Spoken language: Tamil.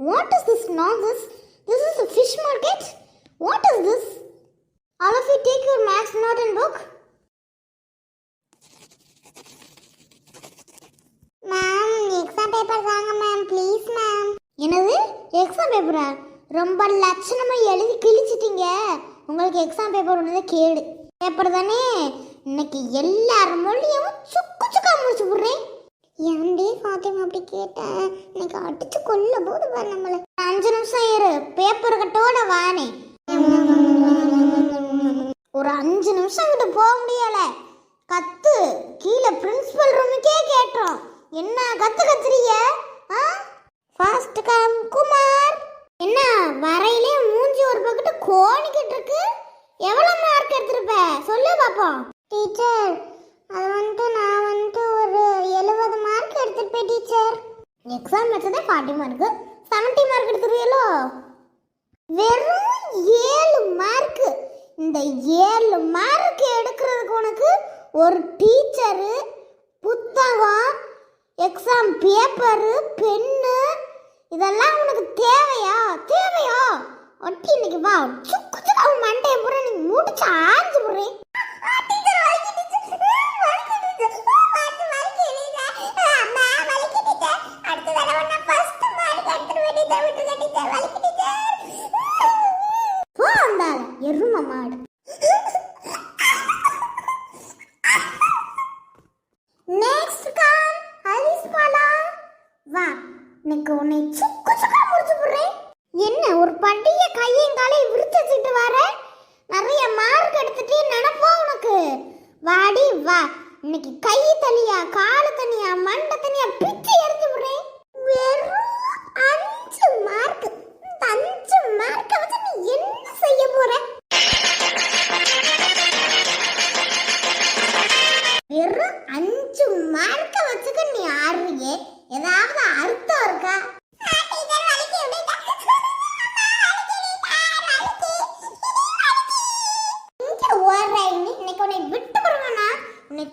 What is this nonsense? This is a fish market? What is this? All of you take your maths note and book. Ma'am, exam paper தாங்க ma'am, please ma'am. என்னது? எக்ஸாம் பேப்பரா? ரொம்ப லட்சணமா எழுதி கிழிச்சிட்டீங்க. உங்களுக்கு எக்ஸாம் பேப்பர் ஒன்றே கேடு. பேப்பர் தானே? இன்னைக்கு எல்லார் மொழியும் சுக்கு சுக்கா முடிச்சு விடுறேன். ஏன்டி ஃபாத்திமா அப்படி கேட்டேன்? இன்னைக்கு அடிச்சு கொல்ல போது பாரு நம்மள. 5 நிமிஷம் இரு, பேப்பர் கட்டோட வானே. ஒரு 5 நிமிஷம் கிட்ட போக முடியல. கத்து கீழே பிரின்சிபல் ரூமுக்கே கேட்டோம். என்ன கத்துறீங்க? Fast come Kumar. என்ன வரையிலே மூஞ்சி ஒரு பக்கத்து கோணிக்கிட்டு இருக்கு. எவ்வளவு மார்க் எடுத்திருப்ப சொல்லு பாப்போம். டீச்சர், அது நான் ஒரு 70 மார்க் எடுத்திருப்பேன் டீச்சர். எக்ஸாம் வச்சதே 40 மார்க், 70 மார்க் எடுத்துருவீங்களோ? வெறும் 7 மார்க். இந்த 7 மார்க் எடுக்கிறதுக்கு உனக்கு ஒரு டீச்சரு, புத்தகம், எக்ஸாம் பேப்பரு, பென்னு இதெல்லாம் உனக்கு தேவையா? ஒட்டி இன்னைக்கு வா சுக்கு சுக்கு அவன் மண்டையை பூரா நீ முடிச்சு ஆஞ்சு போடுறேன். எரும மாடு. Next come Harish Bala. வா இன்னைக்கு உன்னை சுக்கு சுக்கா முடிச்சு போடுறேன். என்ன ஒரு படிய கையும் காலையும் விரிச்சு வச்சுட்டு வர? நிறைய மார்க் எடுத்துட்டு நினைப்போ உனக்கு. வாடி வா, இன்னைக்கு கை தனியா காலு தனியா மண்டை தனியா பிச்சு எரிஞ்சு போடுறேன். வெறும் 5 மார்க். 5 மார்க்க வச்சு நீ என்ன செய்ய போற? வெறும் 5 மார்க்க வச்சுக்க நீ ஆடுறியே, ஏதாவது அர்த்தம் இருக்கா? இன்னைக்கு உன்னை விட்டு போடுவேனா? உன்னை